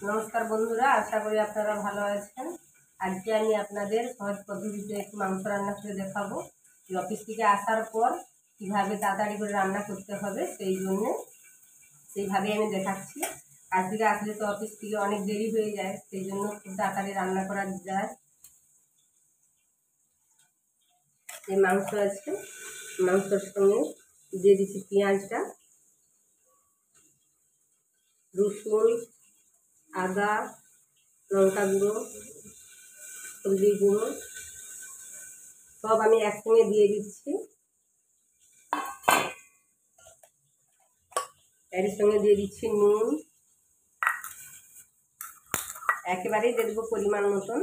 नमस्कार बंधुरा आशा करी आपनारा भालो आछेन। आज के आमी आपनादेर सहज पद्धतिते एकटु मांस रान्ना करे देखाबो। अफिस थेके आसार पर किभाबे ताड़ाताड़ी करे रान्ना करते हबे सेई जोन्नो सेइभाबेई आमी देखाচ্ছি। आज থেকে আসলে তো অফিস থেকে অনেক দেরি হয়ে যায়, সেই জন্য খুব তাড়াতাড়ি রান্না করা যায়। এই মাংস আছে, মাংসের সঙ্গে দিয়ে দিচ্ছি পেঁয়াজটা, রসুন, আদা, লঙ্কা গুঁড়ো, হলদি গুঁড়ো সব আমি একসঙ্গে দিয়ে দিচ্ছি। এর সঙ্গে দিয়ে দিচ্ছি নুন, একেবারেই দিয়ে দেবো পরিমাণ মতন,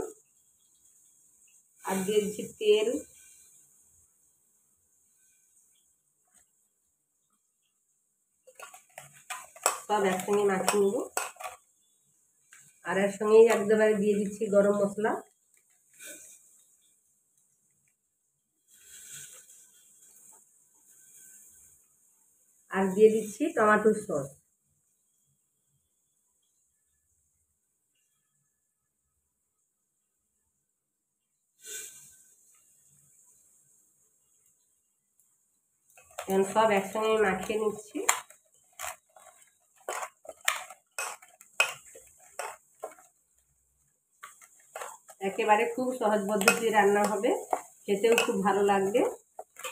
আর দিয়ে দিচ্ছি তেল, সব একসঙ্গে মাখিয়ে নেব। আর এর সঙ্গেই একবারে দিয়ে দিচ্ছি গরম মশলা, আর দিয়ে দিচ্ছি টমেটো সস। এখন সব একসঙ্গে মাখিয়ে নিচ্ছি। একেবারে খুব সহজ পদ্ধতিতে রান্না হবে, খেতেও খুব ভালো লাগবে।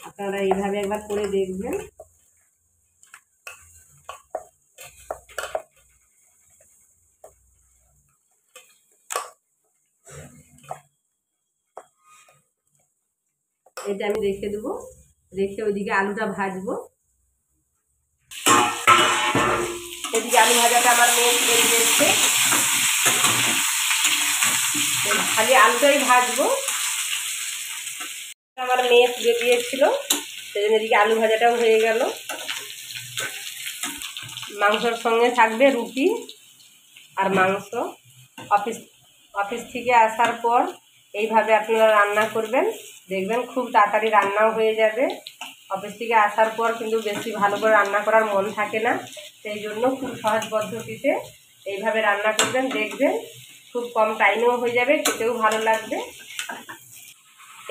আপনারা এইভাবে একবার করে দেখবেন। এটা আমি রেখে দেবো, রেখে ওইদিকে আলুটা ভাজবো। এদিকে আলু ভাজাটা আমার মেয়ে রেডি হচ্ছে, খালি আলুটাই ভাজবো। আমার মেয়ে তুলে দিয়েছিল, সেই জন্য এদিকে আলু ভাজাটাও হয়ে গেল। মাংসর সঙ্গে থাকবে রুটি আর মাংস। অফিস থেকে আসার পর এইভাবে আপনারা রান্না করবেন, দেখবেন খুব তাড়াতাড়ি রান্নাও হয়ে যাবে। অফিস থেকে আসার পর কিন্তু বেশি ভালো করে রান্না করার মন থাকে না, সেই জন্য খুব সহজ পদ্ধতিতে এইভাবে রান্না করবেন, দেখবেন খুব কম টাইমেও হয়ে যাবে, খেতেও ভালো লাগবে।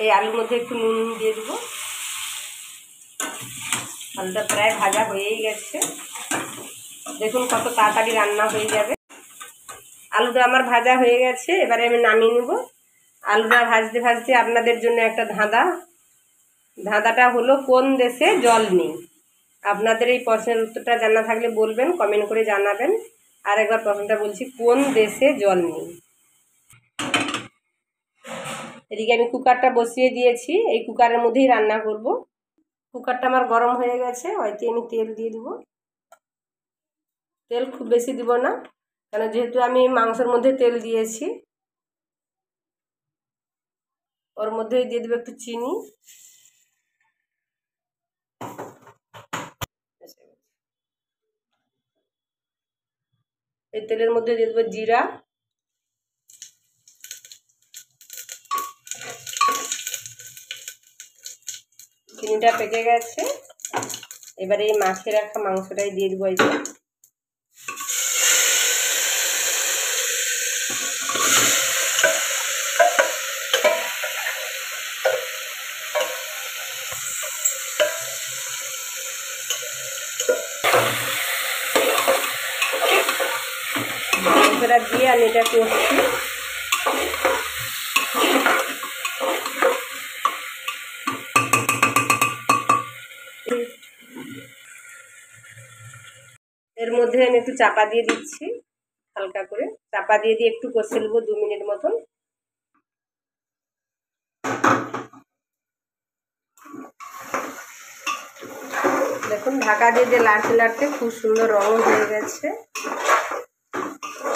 এই আলুর মধ্যে একটু নুন দিয়ে দেবো। আলুটা প্রায় ভাজা হয়েই গেছে, দেখুন কত তাড়াতাড়ি রান্না হয়ে যাবে। আলুটা আমার ভাজা হয়ে গেছে, এবারে আমি নামিয়ে নেব। আলুটা ভাজতে ভাজতে আপনাদের জন্য একটা ধাঁধাটা হলো কোন দেশে জল নেই। আপনাদের এই প্রশ্নের উত্তরটা জানা থাকলে বলবেন, কমেন্ট করে জানাবেন। আর একবার প্রশ্নটা বলছি, কোন দেশে জল নেই। এদিকে আমি কুকারটা বসিয়ে দিয়েছি, এই কুকারের মধ্যেই রান্না করব। কুকারটা আমার গরম হয়ে গেছে, হয়তো আমি তেল দিয়ে দিব। তেল খুব বেশি দিব না, কারণ যেহেতু আমি মাংসের মধ্যে তেল দিয়েছি। ওর মধ্যেই দিয়ে দেবো একটু চিনি, এই তেলের মধ্যে দিয়ে দেবো জিরা, চিনিটা পেকে গেছে। এবারে এই মাছে রাখা মাংসটাই দিয়ে দেবো। এই যে মাংসটা দিয়ে আমি এটা করছি। এর মধ্যে আমি একটু চাপা দিয়ে দিচ্ছি, হালকা করে চাপা দিয়ে একটু কষে নেবো 2 মিনিট মতন। দেখুন ঢাকা দিয়ে লাড়তে লাড়তে খুব সুন্দর রং হয়ে গেছে,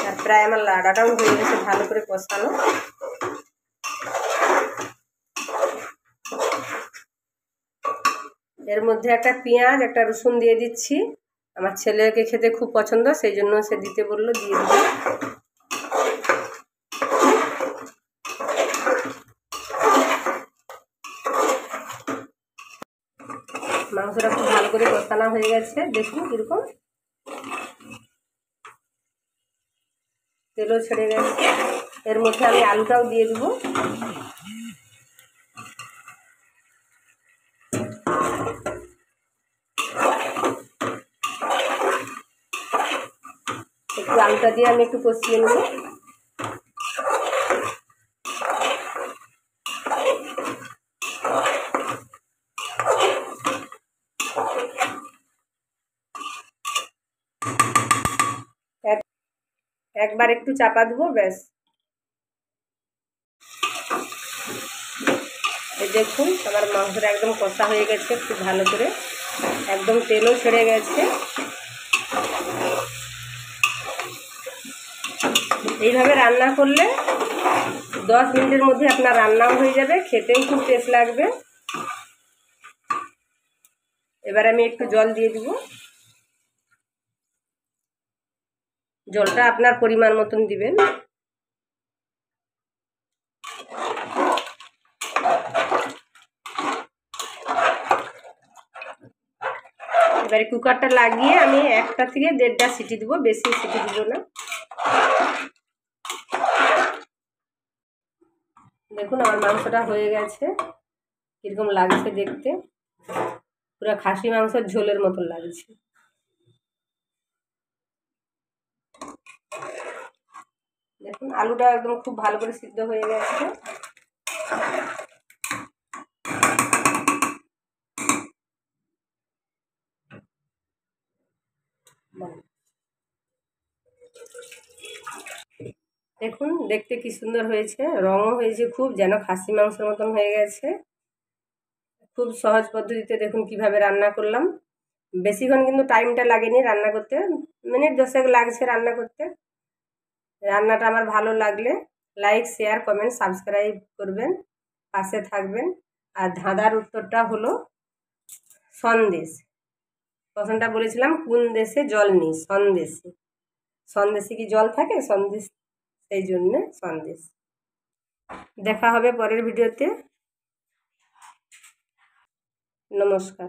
আর প্রায় আমার লাড়াটাও হয়ে গেছে ভালো করে কষানো। এর মধ্যে একটা পেঁয়াজ একটা রসুন দিয়ে দিচ্ছি। আমার ছেলেকে খেতে খুব পছন্দ, সেই জন্য সে দিতে বললো, দিয়ে দিল। মাংসটা খুব ভালো করে কষানো হয়ে গেছে, দেখুন কীরকম। তেলও ছেড়ে গেছে। এর মধ্যে আমি আলুটাও দিয়ে দেবো। একটু আলুটা দিয়ে আমি একটু কষিয়ে নেব। একবার একটু চাপা দেবো, ব্যাস। এই দেখুন আমার মাংসটা একদম কষা হয়ে গেছে খুব ভালো করে, একদম তেলও ছেড়ে গেছে। এইভাবে রান্না করলে 10 মিনিটের মধ্যে আপনার রান্নাও হয়ে যাবে, খেতেও খুব টেস্ট লাগবে। এবার আমি একটু জল দিয়ে দিব। জলটা আপনার পরিমাণ মতন দিবেন। এবারে কুকারটা লাগিয়ে আমি 1টা থেকে 1.5টা সিটি দেবো, বেশি সিটি দিব না। দেখুন আমার মাংসটা হয়ে গেছে, কীরকম লাগছে দেখতে, পুরো খাসি মাংসের ঝোলের মতন লাগছে। দেখুন আলুটা একদম খুব ভালো করে সিদ্ধ হয়ে গেছে। দেখুন দেখতে কি সুন্দর হয়েছে, রঙও হয়েছে খুব, যেন খাসি মাংসের মতন হয়ে গেছে। খুব সহজ পদ্ধতিতে দেখুন কিভাবে রান্না করলাম। বেশিক্ষণ কিন্তু টাইমটা লাগেনি রান্না করতে, মিনিট 10 লাগছে রান্না করতে। রান্নাটা আমার ভালো লাগলে লাইক, শেয়ার, কমেন্ট, সাবস্ক্রাইব করবেন, পাশে থাকবেন। আর ধাঁধার উত্তরটা হলো সন্দেশ। প্রশ্নটা বলেছিলাম কোন দেশে জল নেই? সন্দেশে। সন্দেশে কি জল থাকে? সন্দেশ, সেই জন্য সন্দেশ। দেখা হবে পরের ভিডিওতে। নমস্কার।